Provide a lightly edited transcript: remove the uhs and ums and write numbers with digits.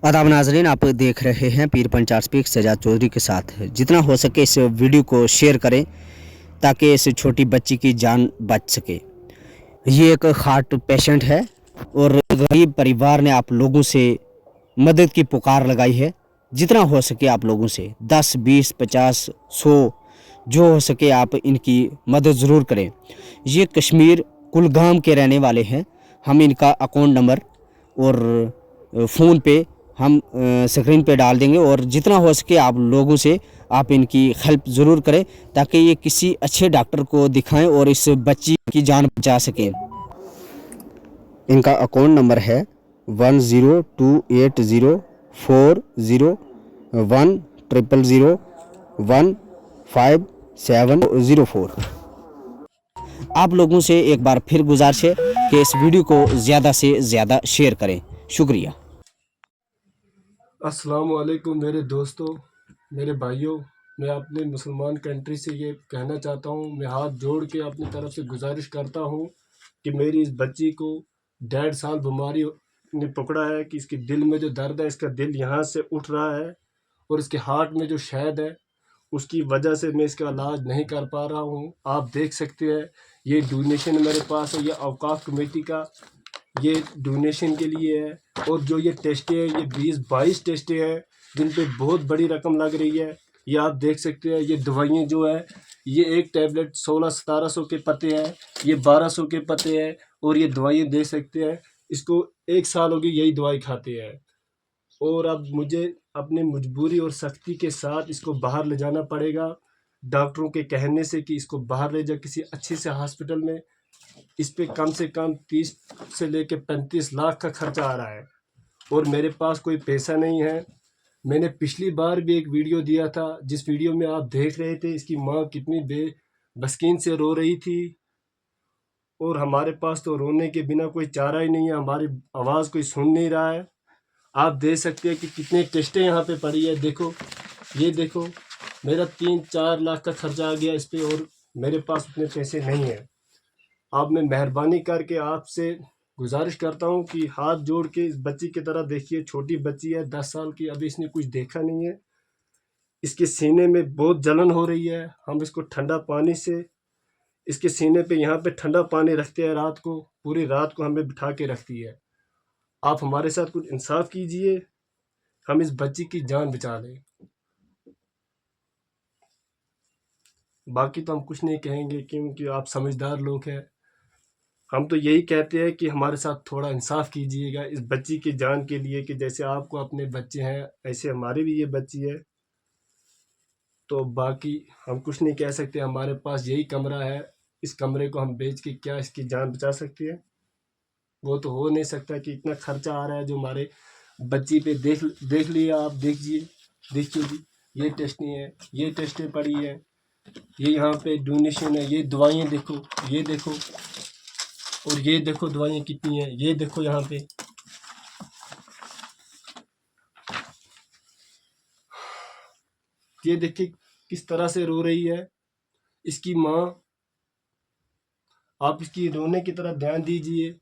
आदाब नाजरीन, आप देख रहे हैं पीर पंचार स्पीक सजाद चौधरी के साथ। जितना हो सके इस वीडियो को शेयर करें ताकि इस छोटी बच्ची की जान बच सके। ये एक हार्ट पेशेंट है और गरीब परिवार ने आप लोगों से मदद की पुकार लगाई है। जितना हो सके आप लोगों से 10, 20, 50, 100 जो हो सके आप इनकी मदद ज़रूर करें। ये कश्मीर कुलगाम के रहने वाले हैं। हम इनका अकाउंट नंबर और फ़ोन पे हम स्क्रीन पे डाल देंगे और जितना हो सके आप लोगों से आप इनकी हेल्प ज़रूर करें ताकि ये किसी अच्छे डॉक्टर को दिखाएं और इस बच्ची की जान बचा सकें। इनका अकाउंट नंबर है 1028040100157004। आप लोगों से एक बार फिर गुजारिश है कि इस वीडियो को ज़्यादा से ज़्यादा शेयर करें। शुक्रिया। अस्सलाम वालेकुम मेरे दोस्तों, मेरे भाइयों। मैं अपने मुसलमान कंट्री से ये कहना चाहता हूँ, मैं हाथ जोड़ के अपनी तरफ से गुजारिश करता हूँ कि मेरी इस बच्ची को 1.5 साल बीमारी ने पकड़ा है कि इसके दिल में जो दर्द है, इसका दिल यहाँ से उठ रहा है और इसके हार्ट में जो शहद है उसकी वजह से मैं इसका इलाज नहीं कर पा रहा हूँ। आप देख सकते हैं ये डोनेशन मेरे पास है, ये औकाफ कमेटी का ये डोनेशन के लिए है। और जो ये टेस्टें हैं ये 20-22 टेस्टें हैं जिन पे बहुत बड़ी रकम लग रही है। ये आप देख सकते हैं ये दवाइयाँ जो है, ये एक टैबलेट 1600-1700 के पते हैं, ये 1200 के पते हैं। और ये दवाइयाँ दे सकते हैं, इसको 1 साल हो गई यही दवाई खाते हैं। और अब मुझे अपनी मजबूरी और सख्ती के साथ इसको बाहर ले जाना पड़ेगा डॉक्टरों के कहने से कि इसको बाहर ले जा किसी अच्छे से हॉस्पिटल में। इस पे कम से कम 30 से लेकर 35 लाख का खर्चा आ रहा है और मेरे पास कोई पैसा नहीं है। मैंने पिछली बार भी एक वीडियो दिया था जिस वीडियो में आप देख रहे थे इसकी माँ कितनी बेबस्कीन से रो रही थी और हमारे पास तो रोने के बिना कोई चारा ही नहीं है, हमारी आवाज़ कोई सुन नहीं रहा है। आप देख सकते हैं कि कितने टेस्टें यहाँ पे पड़ी है। देखो, ये देखो, मेरा 3-4 लाख का खर्चा आ गया इस पे और मेरे पास उतने पैसे नहीं है। अब मैं मेहरबानी करके आपसे गुजारिश करता हूँ कि हाथ जोड़ के इस बच्ची की तरह देखिए। छोटी बच्ची है 10 साल की, अभी इसने कुछ देखा नहीं है। इसके सीने में बहुत जलन हो रही है। हम इसको ठंडा पानी से इसके सीने पे यहाँ पे ठंडा पानी रखते हैं रात को, पूरी रात को हमें बिठा के रखती है। आप हमारे साथ कुछ इंसाफ कीजिए, हम इस बच्ची की जान बचा लें। बाकी तो हम कुछ नहीं कहेंगे क्योंकि आप समझदार लोग हैं। हम तो यही कहते हैं कि हमारे साथ थोड़ा इंसाफ कीजिएगा इस बच्ची की जान के लिए, कि जैसे आपको अपने बच्चे हैं ऐसे हमारे भी ये बच्ची है। तो बाकी हम कुछ नहीं कह सकते, हमारे पास यही कमरा है, इस कमरे को हम बेच के क्या इसकी जान बचा सकते हैं? वो तो हो नहीं सकता कि इतना खर्चा आ रहा है जो हमारे बच्ची पे। देख लिया आप, देखिए जी, ये टेस्टें हैं, ये टेस्टें पड़ी है, ये यहाँ पे डोनेशन है, ये दवाइयाँ देखो, ये देखो, और ये देखो दवाइयाँ कितनी हैं, ये देखो यहाँ पे। ये देखिए किस तरह से रो रही है इसकी माँ। आप इसकी रोने की तरफ ध्यान दीजिए।